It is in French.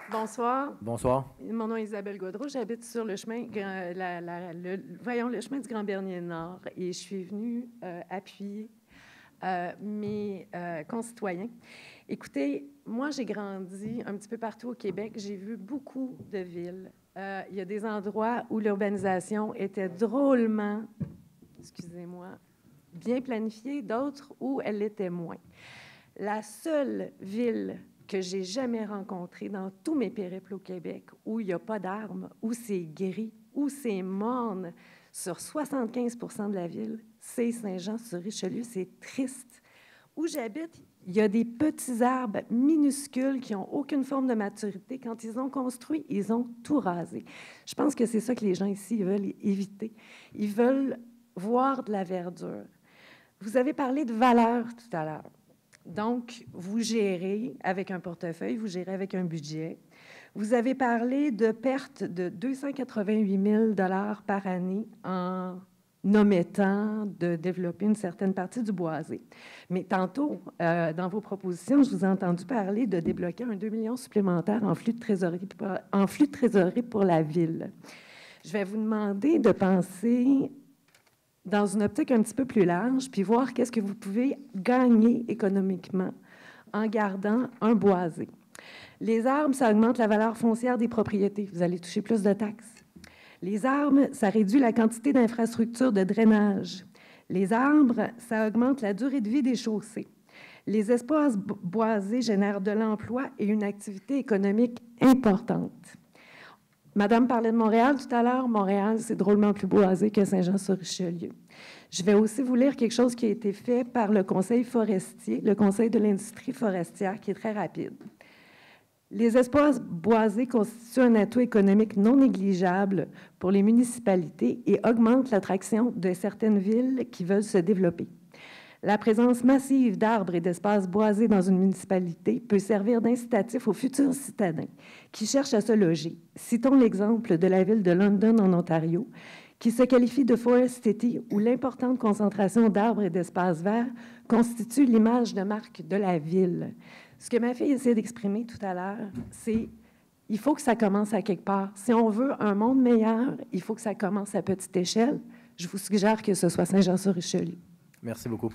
Bonsoir. Bonsoir. Mon nom est Isabelle Gaudreau. J'habite sur le chemin, le chemin du Grand Bernier Nord et je suis venue appuyer mes concitoyens. Écoutez, moi, j'ai grandi un petit peu partout au Québec. J'ai vu beaucoup de villes. Il y a des endroits où l'urbanisation était drôlement, excusez-moi, bien planifiée, d'autres où elle l'était moins. La seule ville que j'ai jamais rencontrée dans tous mes périples au Québec où il n'y a pas d'arbres, où c'est gris, où c'est morne, sur 75% de la ville, c'est Saint-Jean-sur-Richelieu. C'est triste. Où j'habite, il y a des petits arbres minuscules qui n'ont aucune forme de maturité. Quand ils ont construit, ils ont tout rasé. Je pense que c'est ça que les gens ici veulent éviter. Ils veulent voir de la verdure. Vous avez parlé de valeur tout à l'heure. Donc, vous gérez avec un portefeuille, vous gérez avec un budget. Vous avez parlé de pertes de 288 000 $ par année en omettant de développer une certaine partie du boisé. Mais tantôt, dans vos propositions, je vous ai entendu parler de débloquer un 2 millions supplémentaires en flux de trésorerie pour la ville. Je vais vous demander de penser dans une optique un petit peu plus large, puis voir qu'est-ce que vous pouvez gagner économiquement en gardant un boisé. Les arbres, ça augmente la valeur foncière des propriétés. Vous allez toucher plus de taxes. Les arbres, ça réduit la quantité d'infrastructures de drainage. Les arbres, ça augmente la durée de vie des chaussées. Les espaces boisés génèrent de l'emploi et une activité économique importante. Madame parlait de Montréal tout à l'heure. Montréal, c'est drôlement plus boisé que Saint-Jean-sur-Richelieu. Je vais aussi vous lire quelque chose qui a été fait par le Conseil forestier, le Conseil de l'industrie forestière, qui est très rapide. Les espaces boisés constituent un atout économique non négligeable pour les municipalités et augmentent l'attraction de certaines villes qui veulent se développer. La présence massive d'arbres et d'espaces boisés dans une municipalité peut servir d'incitatif aux futurs citadins qui cherchent à se loger. Citons l'exemple de la ville de London, en Ontario, qui se qualifie de Forest City, où l'importante concentration d'arbres et d'espaces verts constitue l'image de marque de la ville. Ce que ma fille essaie d'exprimer tout à l'heure, c'est il faut que ça commence à quelque part. Si on veut un monde meilleur, il faut que ça commence à petite échelle. Je vous suggère que ce soit Saint-Jean-sur-Richelieu. Merci beaucoup.